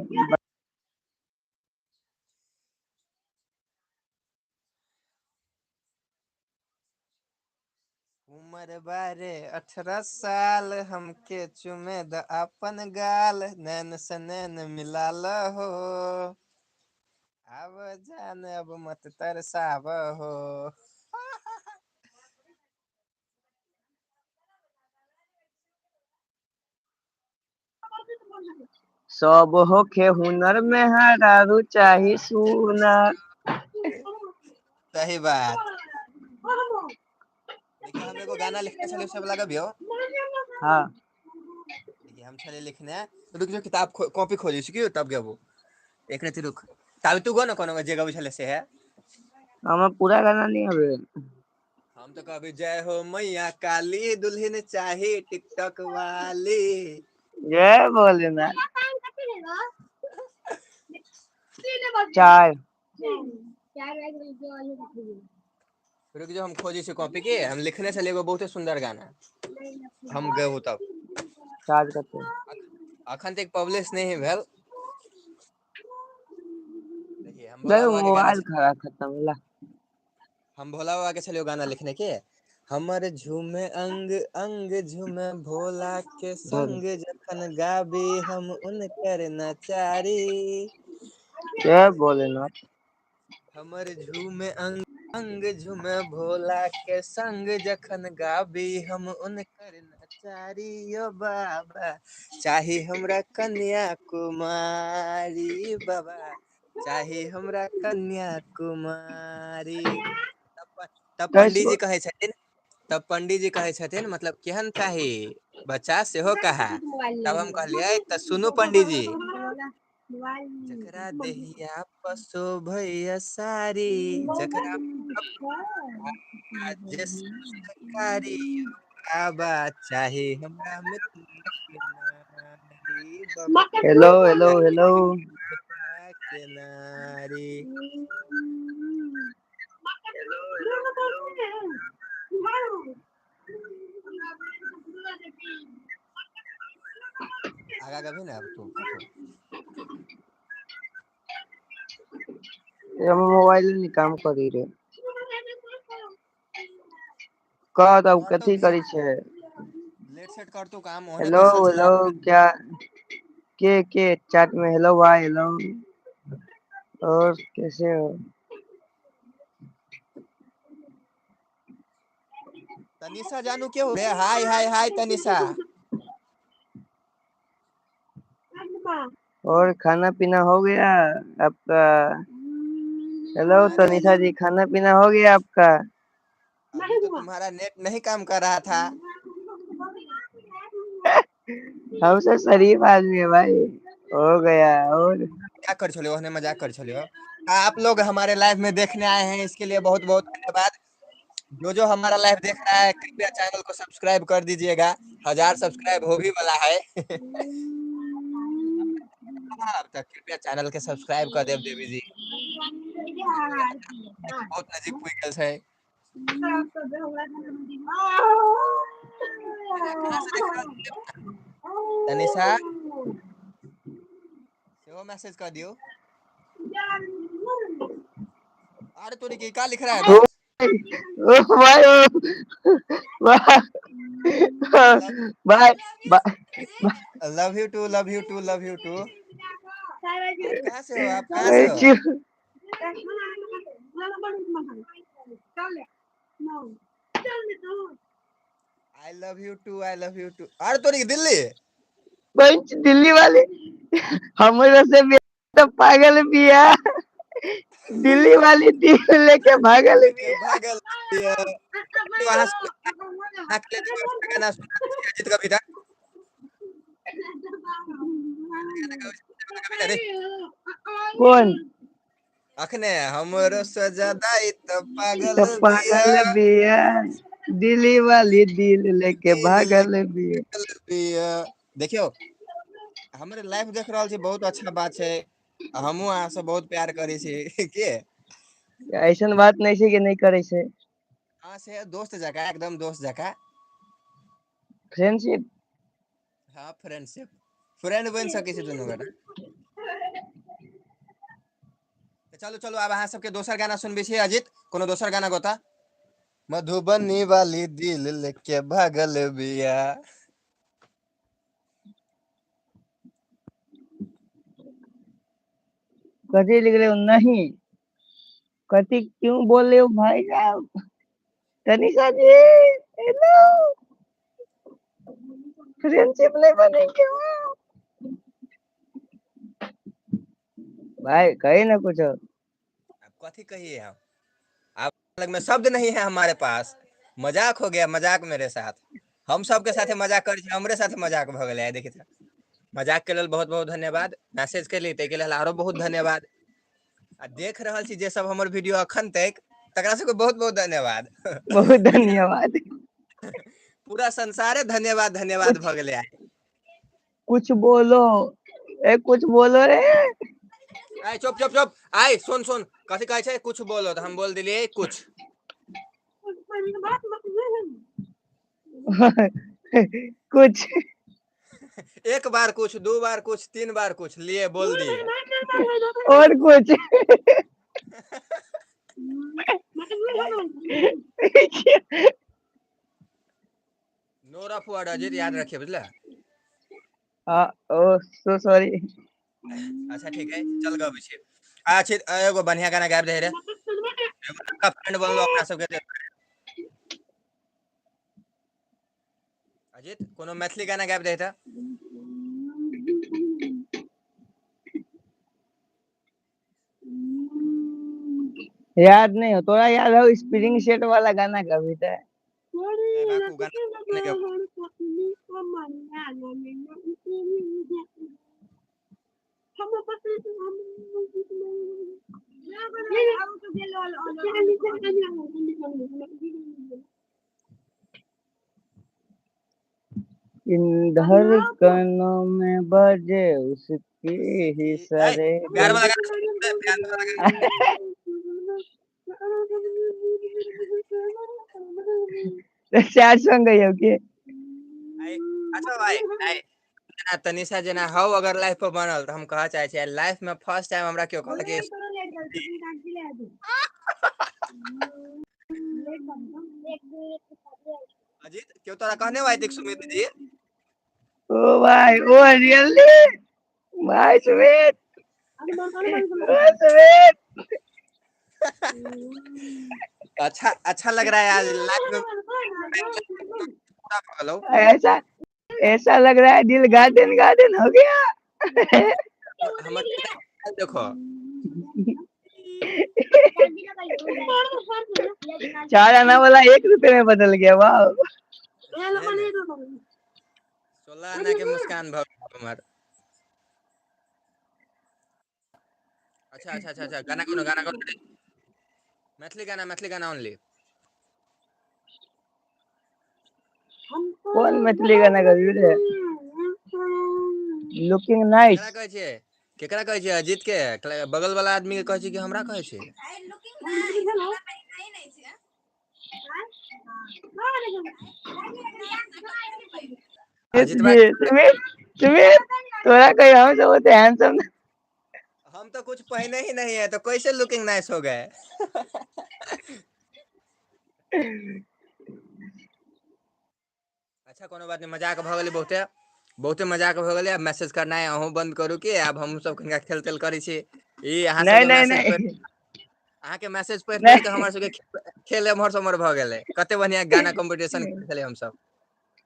उम्र बारे 18 साल, हमके चुमे द अपन गाल, नैन से नैन मिला हो, अब जान अब मत तरसाव हो। सब होखे हुनर में हरारू चाही सुनर। सही बात। देखिए हम एगो गाना लिखने चले, उसे वाला गबियो। हाँ, देखिए हम चले लिखने, रुक जो किताब कॉपी खोजी छियो तब गबो। एक रति रुक, तब तू गो ना कोनो जे गबै छले से है। हमें पूरा गाना नहीं आवे। हम तो कभी जय हो मैया काली, दुल्हन चाही टिकटॉक वाली। जय भोलेनाथ। चार। रुक जो हम खोजी छी कॉपी के, हम लिखने छले एगो बहुते सुंदर गाना, हम गबो तब। चार्ज करते हैं। अखन तक पब्लिश नहीं भेल। देखिए हम भोला गए बाबा के गाना, मोबाइल खराब खत्म होला। हम भोला बाबा के छलियो गाना लिखने के। हमर झूमे अंग अंग झूमे भोला के धर संग, जखन गाबी हम उनकर नचारी, जय भोलेनाथ। हमर झूमे अंग अंग झूमे भोला के संग, जखन गाबी हम उनकर नचारी। सारी यो बाबा चाहे हमरा कन्याकुमारी बाबा चाहे हमरा कन्याकुमारी तब पंडित जी कहे छथिन मतलब केहन चाही बच्चा सेहो कहा तब हम कहलिए त सुनू पंडित जी जकरा देहिया पसो भैया सारी जकरा जे सरकारी बाबा चाहे हमरा मिथिला के नारी बाबा हेलो हेलो हेलो मिथिला के नारी आगा कभी ना अब तू कथो मोबाइल नहीं काम करी रे कह तब कर तो कथी करी छे लेट सेट कर तू काम ओने हेलो बैसल छले हेलो क्या के चैट में हेलो भाई हेलो और कैसे हो तनिषा जानू के हो हाय हाय हाय तनिषा और खाना पीना हो गया आपका हेलो अरे तनिषा जी खाना पीना हो गया आपका अभी तो तुम्हारा नेट नहीं काम कर रहा था हमसे शरीफ आदमी है भाई हो गया और मजाक कर छलियो ओहने मजाक कर छलियो आप लोग हमारे लाइव में देखने आए हैं इसके लिए बहुत बहुत धन्यवाद जो जो हमारा लाइव देख रहा है कृपया चैनल को सब्सक्राइब कर दीजिएगा 1000 सब्सक्राइब हो भी वाला है अब तक कृपया चैनल के सब्सक्राइब कर देव देवी जी बहुत नजीक पुग गेल छै कहाँ से देख रहल छियै तनिषा सेहो मैसेज कर दियो अरे तोरी की का लिख रहा है ओ बॉक्स भाई भाई love you too love you too love you too आप कहाँ से हो आप कहाँ से हो आई लव यू टू अरे तोरी दिल्ली दिल्ली वाले हमारे से भी तो पागल भी है दिल्ली वाली दिल लेके भागल भी लेके है भागल वहां से के लिए गाना सुना दीजिए अजीत कविता अरे कौन अखने हमरो सजादाई तो तो पागल बिया पागल भी है दिल्ली वाली दिल लेके दिल भागल लेके भी है पागल बिया देखियो हमरे लाइव देख रहल छी बहुत अच्छा बात छै हमहू अहाँ से बहुत प्यार करै छी के ऐसन बात नहीं है कि नहीं करे से हाँ से दोस्त जका एकदम दोस्त जका फ्रेंडशिप हाँ फ्रेंडशिप फ्रेंड बन सके छी दुनू गोटा चलो चलो अब अहाँ सबके दोसर गाना सुनबे छी अजीत कोनो दोसर गाना गोता मधुबनी वाली दिल लेके भागल बिया कथी लिख रहे हो नहीं कथी क्यों बोल रहे हो भाई साहब तनिषा जी हेलो फ्रेंडशिप नहीं बनेंगे भाई कही ना कुछ अब कथी कहिए हम आप अलग में शब्द नहीं है हमारे पास मजाक हो गया मजाक मेरे साथ हम सबके साथे मजाक कर हमरे साथे मजाक भ गेलै देखिए मजाक के लेल बहुत बहुत धन्यवाद मैसेज के लिए के लेल आरो बहुत धन्यवाद आ देख रहल छी जे सब हमर वीडियो अखन तक तकरा सबके बहुत बहुत धन्यवाद बहुत धन्यवाद पूरा संसारे धन्यवाद धन्यवाद कुछ भ गेलै आइ कुछ बोलो कुछ बोलो रे आइ चुप चुप चुप आइ सुन सुन कथी कहै छै कुछ बोलो तो हम बोल दिलिए कुछ कुछ एक बार कुछ दो बार कुछ तीन बार कुछ लिए बोल दिए और कुछ नो रफ वर्ड अजीत याद रखिए बुझला हाँ ओ सो सॉरी अच्छा ठीक है चल गबै छी अच्छा एगो बढ़िया गाना गाबि दे रे एगो नवका फ्रेंड बनलो अपना सबके अजीत कोनो मैथिली गाना गाबि दे त। याद नहीं हो तोरा? याद हो स्प्रिंग सेट वाला गाना कविता है? ए बाकू गाना नहीं गाबो। इन धड़कनों में बजे उसकी ही ए सारे प्यार वाला गाना सुन ले, प्यार वाला गाना। सैड सॉन्ग गई हो के? आई अच्छा भाई आई ना तनिषा जना हौ अगर लाइफ पर बनल त हम कह चाहे छी लाइफ में फर्स्ट टाइम हमरा क्यों कहल कि अजीत क्यों तोरा कहने भाई देख सुमित जी। ओ भाई ओ रियली भाई सुमित, ओ सुमित। अच्छा अच्छा लग रहा है आज लाइव में हेलो। ऐसा ऐसा लग रहा है दिल गार्डन गार्डन हो गया। हमर देखो 4 आना वाला 1 रुपए में बदल गया। वाह। से ने 16 आना के मुस्कान भ हमर। अच्छा गाना कोनो मैथिली गाना ओनली। कौन मैथिली गाना गाबी रे? Looking nice. केकरा कहै छै अजीत के बगल वाला आदमी के कहै छै कि हमरा कहै छै? अजीत भाई सुमित सुमित तोरा कहीं हम सब होते हैंडसम। हम तो कुछ पहने ही नहीं है तो कैसे लुकिंग नाइस हो गए? अच्छा कोनो बात नहीं मजाक भ गेलै बहुते बहुते मजाक भ गेलै। अब मैसेज करना है अहूँ बंद करू कि अब हम सब कनिका खेल तेल करै छी। ई अहाँ नहीं सबके नहीं मैसेज नहीं पर अहाँ के मैसेज पढ़ि के नहीं हमर सबके खेल एम्हर से उम्हर भ गेलै। कते बढ़िया गाना कंपटीशन खेले हम सब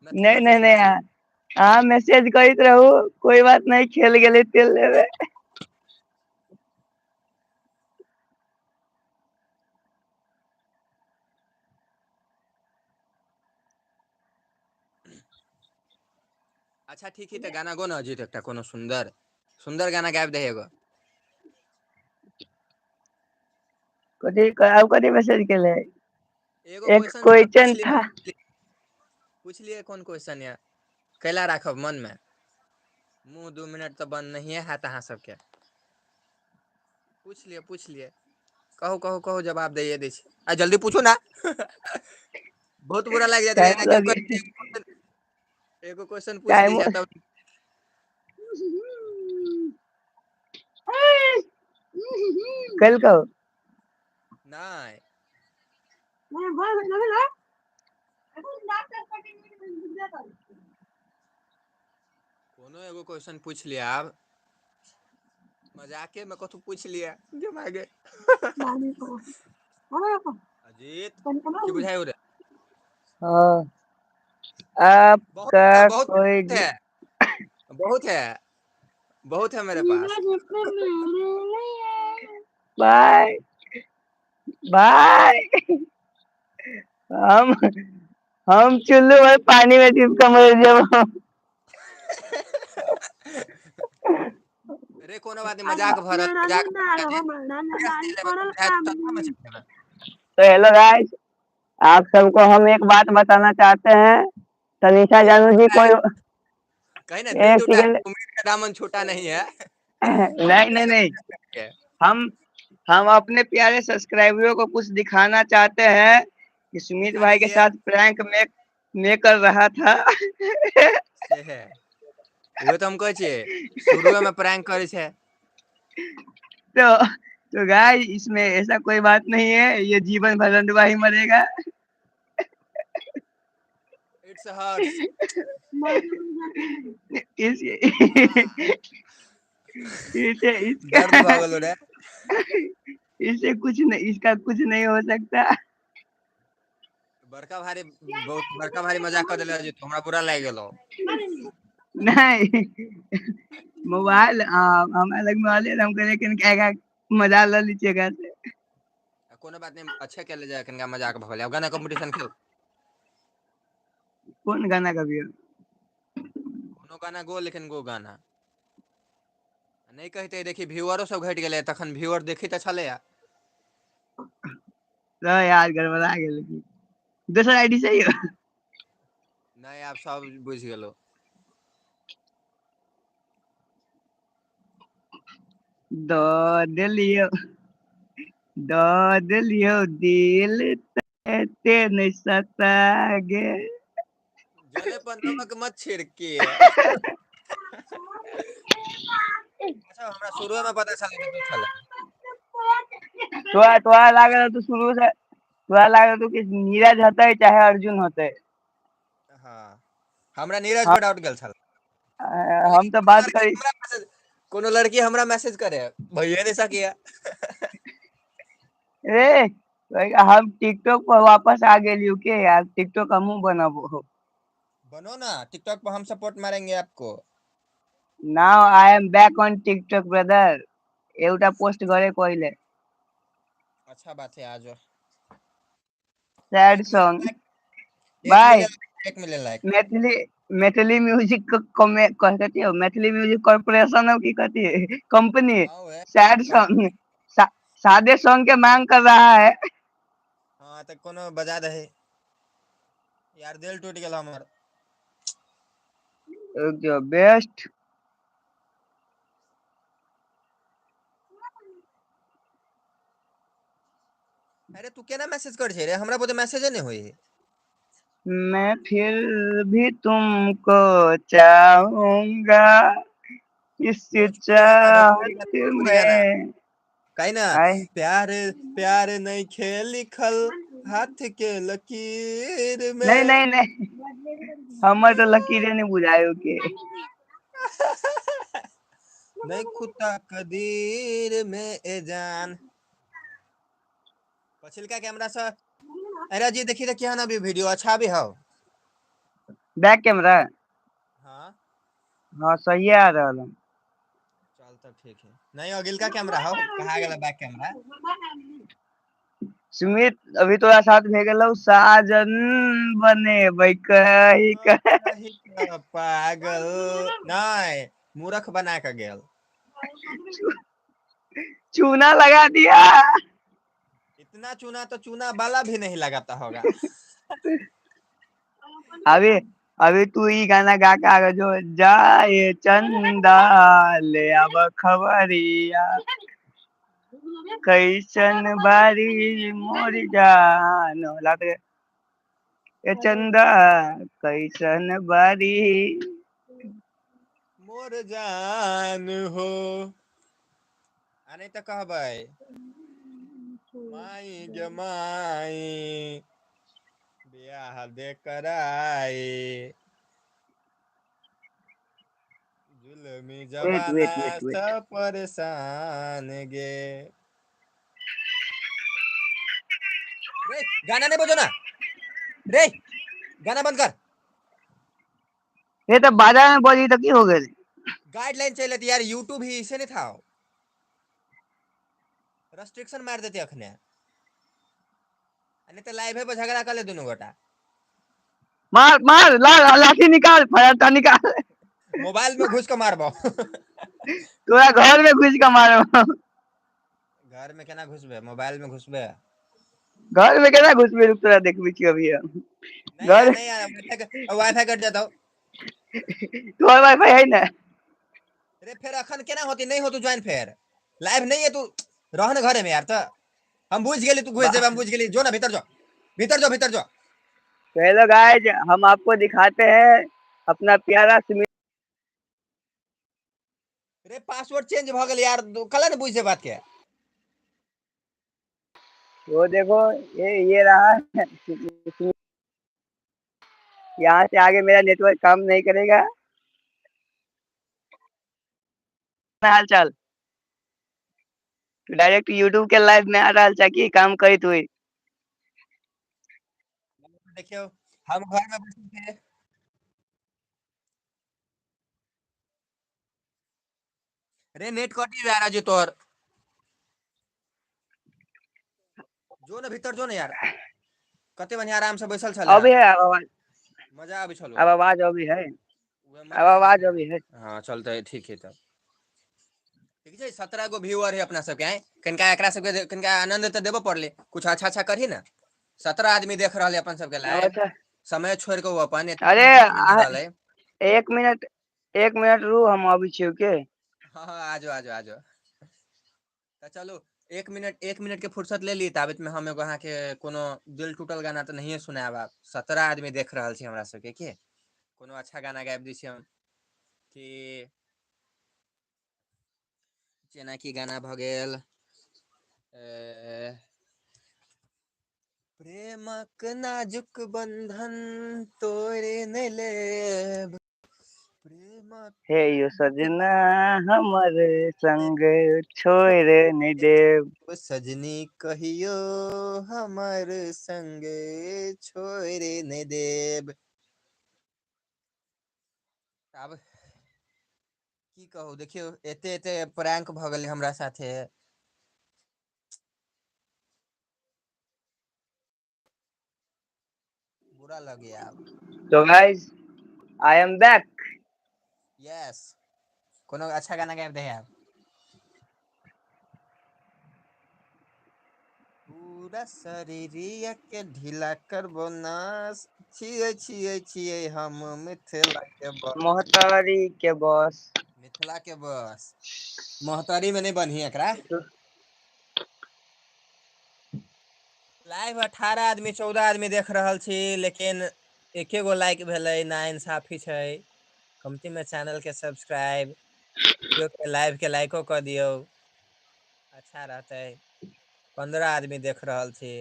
मैथिली नहीं में नहीं सोचले नहीं छी। हाँ मैसेज करते रहू, कोई बात नहीं, खेल गेले तेल लेवे। अच्छा ठीक है तो गाना गो ना अजीत एकटा कोनो सुंदर सुंदर गाना गाबि दे एगो। कथी मैसेज केले? एगो एक क्वेश्चन क्वेश्चन था। पूछ लिए कौन क्वेश्चन या कैला राखब मन में मुंह 2 मिनट तो बंद नहीं है अहाँ सबके। पूछ लिए कहू जवाब दे दै छी आ जल्दी पूछू ना। बहुत बुरा लग जात टाइम रहे लगे एगो क्वेश्चन पूछ दी टाइम है तब कल को नहीं। कोनो एगो क्वेश्चन पूछ लिया अब मजाके में कथु पूछ लिया दिमागे। अजीत की बुझाई उरे? हाँ बहुत है आपका बहुत कोई है बहुत है बहुत है मेरे पास। Bye bye. हम हम चुल्लू में पानी में चिपका मर जब। अरे कोनो बात नहीं मजाक भरल मजाक बुझाए। तो हेलो गाइस, आप सबको हम एक बात बताना चाहते हैं। तनिषा दिल जानू जी टूटा है कोई कहीं ना दिल एक टूटा है सेकंड। उम्मीद का दामन छोटा नहीं है। नहीं नहीं नहीं, हम हम अपने प्यारे सब्सक्राइबरों को कुछ दिखाना चाहते हैं कि सुमित दिखा भाई के दीजिए साथ प्रैंक में कर रहा था। से है उहे तो हम कहै छियै शुरुए में प्रैंक करे छै। तो गाइस इसमें ऐसा कोई बात नहीं है, ये जीवन भर रंडवा ही मरेगा। इट्स हर्ट्स इस इसे दर्द इसका भ गेलो रे। इससे कुछ नहीं, इसका कुछ नहीं हो सकता। बड़का भारी बहुत बड़का भारी मजाक कर दिले जी, तो हमरा बुरा लाग गेलो। नहीं मोबाइल हमारे लग में वाले हम करे कि क्या मजा ले लीजिएगा से। कोनो बात नहीं, अच्छे के ले जाए कनका मजाक भले। अब गाना कंपटीशन खेल, कौन गाना का भी कोनो गाना गो, लेकिन गो गाना नहीं कहते। देखी व्यूअरो सब घट गेले, तखन व्यूअर देखी त छले या। रह यार गड़बड़ा गेल की दूसरा आईडी सही हो। नहीं आप सब बुझ गेलो। दो दिलियो दो दिलियो दिल ते नहीं सतागे। जले पर नमक मत छिड़के। अच्छा हमरा शुरू में पता चले कि तू छले। तोरा लागल तू शुरू से तोरा लागल तू कि नीरज होते चाहे अर्जुन होते। हाँ हमरा नीरज हम पर डाउट गेल छल। हम तो बात करी कोनो लड़की हमरा मैसेज करे भैया ने सकिया। रे हम टिकटॉक पर वापस आ गेलियो के यार टिकटॉक हमहू बनाबो। बनो ना, टिकटॉक पर हम सपोर्ट मारेंगे आपको। Now I am back on TikTok brother. एउटा पोस्ट करे कोइले अच्छा बात है, आ जाओ। सैड 1 मिलियन सॉन्ग लाइक, 1 भाई। Million like, 1 million like. Maithili Maithili music कहती हो मैथिली म्यूजिक कॉर्पोरेशन हो की कहती है कंपनी हाँ वो है सैड सॉन्ग सादे सॉन्ग के मांग कर रहा है। हाँ तो कोनो बजा दे यार, दिल टूट गेल हमर। जो बेस्ट अरे तू केना मैसेज कर छे रे, हमरा पर तो मैसेजे नहीं होई। मैं फिर भी तुमको चाहूंगा इस भोजपुरी गाना, भोजपुरी गाना, चाहत भोजपुरी गाना में। कहीं ना। आए प्यार प्यार नहीं खेल लिखल हाथ के लकीर नहीं में। नहीं नहीं हमर तो लकीरे नहीं बुझायो के। नहीं खुदा कदीर में ए जान। पछिलका कैमरा से। अरे जी देखी तो क्या ना भी वीडियो अच्छा भी हो। बैक कैमरा हाँ हाँ सही आ रहा है। चल तब ठीक है। नहीं अगिल का कैमरा हो कहा गया बैक कैमरा। सुमित अभी तोरा साथ भे गेलौ साजन बने बैकही कही का पागल नहीं, मूर्ख बना के गेल। चूना लगा दिया। इतना चूना तो चूना वाला भी नहीं लगाता होगा। अभी अभी तू ही गाना गा के आगे जो जाए चंदा ले अब खबरिया कैसन बारी मोर जान लाते ए चंदा कैसन बारी। मोर जान हो। आ नहीं तो कहबै माई गे माई बियाह दे कराई जुलमी वेट जबाना वेट वेट वेट सब परेशान गे। रे गाना नहीं बजो ना, रे गाना बंद कर। ये तो बाजार में बोली तो की हो गए। गाइडलाइन चले थी यार, यूट्यूब ही इसे नहीं था। रेस्ट्रिक्शन मार देते अखने, नहीं तो लाइव है पर झगड़ा कर ले दोनों गोटा। मार मार लाठी निकाल फटाफट निकाल। मोबाइल में घुस के मारबो। तोरा घर में घुस के मारो। घर में केना घुसबे, मोबाइल में घुसबे। घर में केना घुसबे रुक तोरा देखबी छी अभी हम। नहीं यार घर नहीं यार, वाईफाई कट जाता हो। तोहर वाईफाई है ना। अरे फिर अखन केना होती, नहीं हो तू ज्वाइन फिर लाइव नहीं है तू, रहन घरे में यार। तो हम बुझ गेली तू घुस जेबे, हम बुझ गेली। जो ना भीतर जो, भीतर जो, भीतर जो। तो हेलो गाइस हम आपको दिखाते हैं अपना प्यारा सुमित। अरे पासवर्ड चेंज भ गेल यार, कल ने बुझ से बात के। वो देखो ये रहा है। यहाँ से आगे मेरा नेटवर्क काम नहीं करेगा। हाल चाल तो डायरेक्ट यूट्यूब के लाइव में आ रहा था कि काम करी तू। देखियो हम घर में बैठल थे। रे नेट कटी जा रहा जी तोर। जो ना भीतर जो ना यार। कते बढ़िया आराम से बैसल छले। अभी है आवाज। मजा आबि छलो। अब आवाज अभी है। उहे अब मजा आवाज आबि। अभी है। हाँ चलते ठीक है तब। ठीक है 17 गो व्यूअर है अपना सबके आए कनिका एकरा सबके कनिका आनंद तो देबो पड़ले कुछ अच्छा अच्छा करही ना। 17 आदमी देख रहा है अपन सबके लाइव। अच्छा। समय छोड़ के वो अपन अरे इतना आदमी दे रहा है। 1 मिनट, 1 मिनट रू, हम अभी छियो के। हाँ हाँ आजो आजो आजो। तो चलो 1 मिनट के फुर्सत ले ली ताबित में हम एगो अहाँ के कोनो दिल टूटल गाना तो नहीं सुनाब। 17 आदमी देख रहा छी हमरा सबके के कोनो अच्छा गाना गाबि दी छी हम कि जेना कि गाना भ गेल प्रेमक नाजुक बंधन तोड़े नहीं लेब। प्रेमक हे यो सजना हमर संग छोड़ नहीं देव। ओ सजनी कहियो हमर संगे छोड़े नहीं देब। आब की कहू देखियो एते एते प्रैंक भ गेलै हमरा साथे। बुरा लगे अब। तो guys, I am back. Yes कोनो अच्छा गाना गाबि दे यार। पूरा शरीरिया के ढीला करबो नास। छिए छिए छिए हम मिथिला के बस। मोहतारी के बॉस। मिथिला के बस मोहतारी में नहीं बनी एकरा। लाइव 18 आदमी 14 आदमी देख रहल छी लेकिन एके गो लाइक भेलै ना इंसाफी छै। कमती में चैनल के सब्सक्राइब वीडियो के लाइव के लाइको कर दियो अच्छा रहते। 15 आदमी देख रहल छी।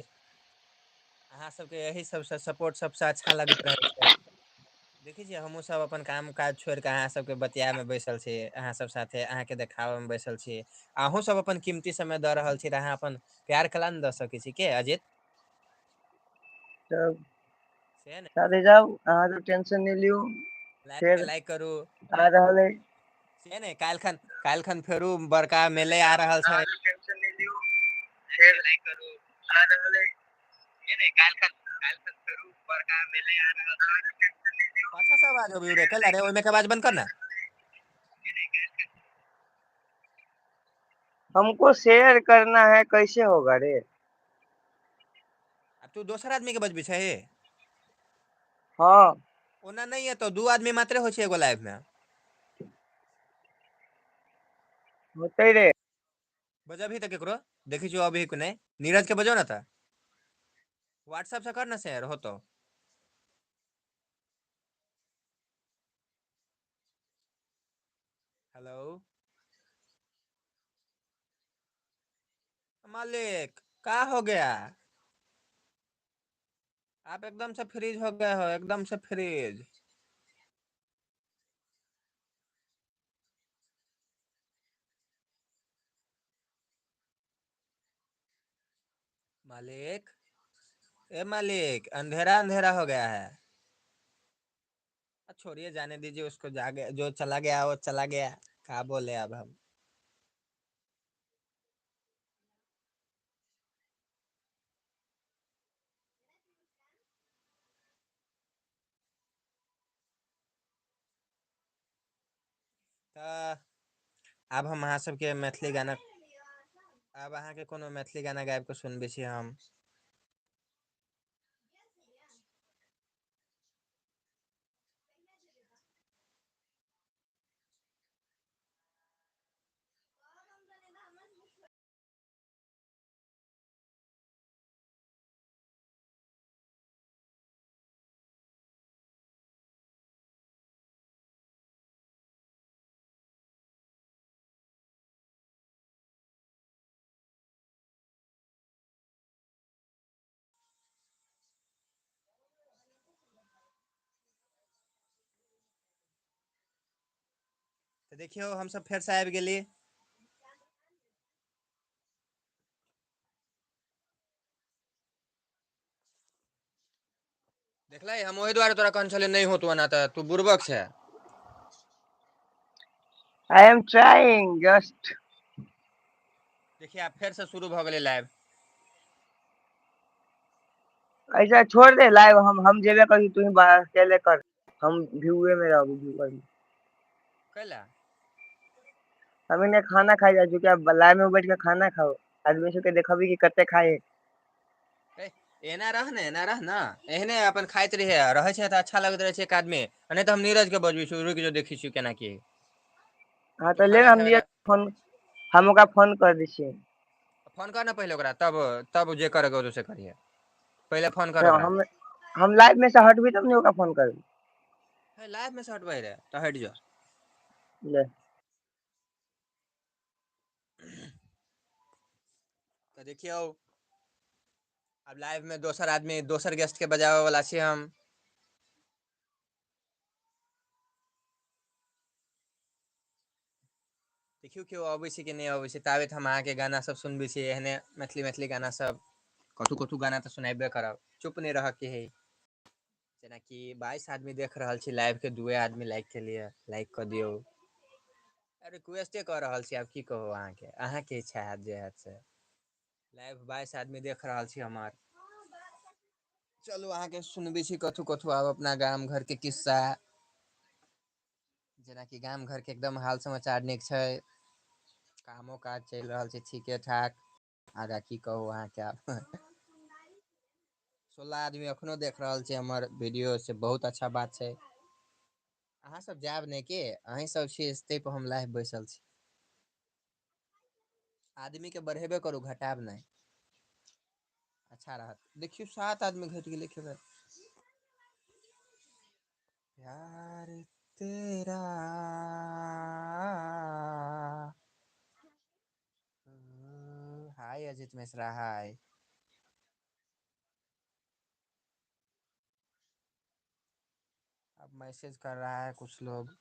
अहाँ सबके यही सबसे सपोर्ट सबसे अच्छा लगैत रहे छै। देखै छियै हमहूँ सब अपन काम काज छोड़ि कऽ अहाँ सबके बतियाए में बैसल छी अहाँ सब साथे अहाँके देखाबऽ में बैसल छी। अहूँ सब अपन कीमती समय दऽ रहल छी तऽ अहाँ अपन प्यार कला न दऽ सकै छी के अजित। तब से ने साथे जाउ अहाँ सब टेंशन नहीं लियो। लाइक के फिर लाइक करू। आ रहल है। से ने काल्हि खन फेरू बड़का मेले आ रहल छै। टेंशन नहीं लियो। फिर लाइक करू। आ रहल है। ये नहीं काल्हि खन फेरू बड़का मेले आ रहल है। पाछा से आवाज अबै रे कल अरे ओइमे के आवाज बंद कर ना। हमको शेयर करना है कैसे होगा रे। अब तू दोसर आदमी के बजबै छै। हाँ ओना नहीं है तो 2 आदमी मात्रे होइ छै एगो लाइव में। होते रे। बजबही तऽ केकरो देखै छियो अभी को नहीं नीरज के बजो ना तऽ व्हाट्सएप से कर ना शेयर होतो। हेलो मालिक का हो गया। आप एकदम से फ्रीज हो गए हो एकदम से फ्रीज। मालिक ए मालिक अंधेरा अंधेरा हो गया है। छोड़िए जाने दीजिए उसको जागे जो चला गया वो चला गया क्या बोले अब हम। तऽ आब हम अहाँ सबके मैथिली गाना आब अहाँके कोनो मैथिली गाना गाबि कऽ सुनबै छी हम। तऽ देखियौ हमसब फेर से आबि गेली। देखला हम ओही द्वारे तोरा कहन छले नहीं होतो ना त तू बुर्बक छे। I am trying just. देखिए आप फिर से शुरू भ गेले लाइव। ऐसा छोड़ दे लाइव हम जेबे करी तू ही अकेले कर। हम व्यूए में रहो व्यू कर। कैला हम इन्हें खाना खाई जा चुके अब लाइव में बैठ के खाना खाओ। आदमी से के देखबी कि कते खाए। एना रह ना एहने अपन खाइत रहे रहे छे त अच्छा लगत रहे छे एक आदमी नहीं तो हम नीरज के बजबी छु रुक जो देखी छु केना की। हाँ तू तो ले खाना हम खाए लिए फोन हम ओकरा फोन कर दी छी। फोन कर ना पहले ओकरा तब जे करेगा उसे करिए पहले फोन कर तो ओकरा। हम लाइव में से हटबी तब नहीं ओकरा फोन कर। लाइव में से हटबे रे तो हट जा। ले तो देखियो अब लाइव में दोसर आदमी दोसर गेस्ट के बजावे वाला छी हम। देखियो केओ अबै छै कि नहीं अबै छै ताबे हम अहाँ के गाना सब सुनबे छी एहने मैथिली गाना सब कथु गाना तो सुनाबे करब चुप नहीं रह के है। जेना कि 22 आदमी देख रहल छी लाइव के 2 आदमी लाइक के लिए लाइक कर दियो। रिक्वेस्टे कर रहल छी आब की कहू अहाँ के इच्छा है जे है से लाइव 22 आदमी देख रहल छी हमार। चलू अहाँ के सुनबे छी कथु आब अपना गाम घर के किस्सा। जेना कि गाम घर के एकदम हाल समाचार निक छै। कामो काज चल रहल छै ठीके ठाक आगा की कहू अहाँ के आब। 16 आदमी अखनो देख रहल छै हमर वीडियो से बहुत अच्छा बात छै। अहाँ सब जायब ने के अहीं सब छी ते पर हम लाइव बैसल छी। आदमी के बढ़ेबे करू घटाब नहीं अच्छा रहत। देखियो 7 आदमी घट गेलै के बेर प्यार तेरा हाय अजित मिश्रा हाय। अब मैसेज कर रहा है कुछ लोग।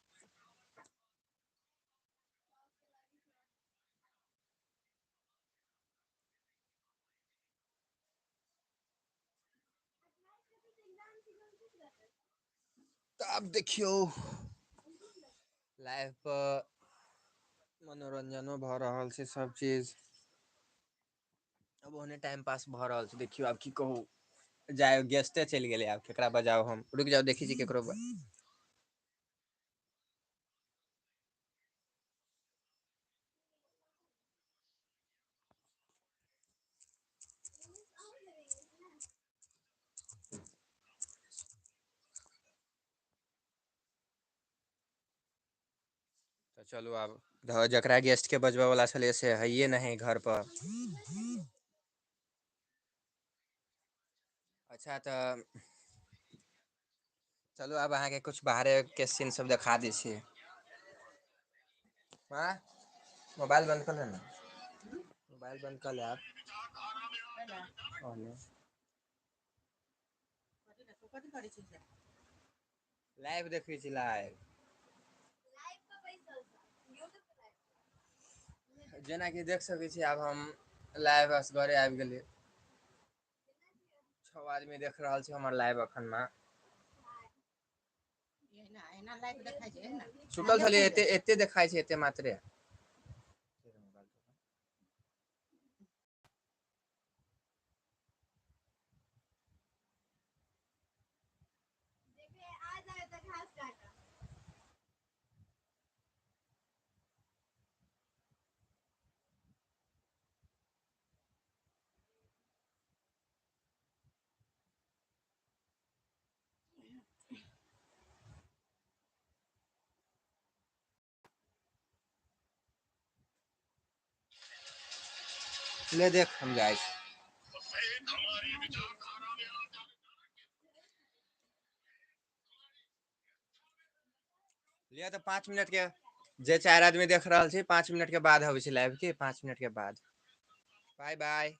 तो अब देखियो लाइव पर मनोरंजनो भ रहल छै सब चीज। अब ओहने टाइम पास भ रहल छै देखियो आब की कहू। जाय गेस्टे चलि गेलै आब केकरा बजाउ हम रुक जाउ देखी छी केकरो। तो चलू आब जकरा गेस्ट के बजबे वाला छलै से हइये नहीं घर पर। अच्छा तो चलू आब अहाँ के कुछ बाहरे के सीन सब देखा दै छी। हाँ मोबाइल बंद कर ले ना मोबाइल बंद कर ले आप। लाइव देखै छी लाइव। जेना कि देख सकै छी आब हम लाइव असगरे आबि गेलियै। 6 आदमी देख रहल छै हमर लाइव अखन में। सुतल छलियै एते देखाई छै एते मात्रे। ले देख हम जाइ छी। लिअ तो 5 मिनट के जे 4 आदमी देख रहल छी 5 मिनट के बाद अबै छै लाइव की 5 मिनट के बाद। Bye bye.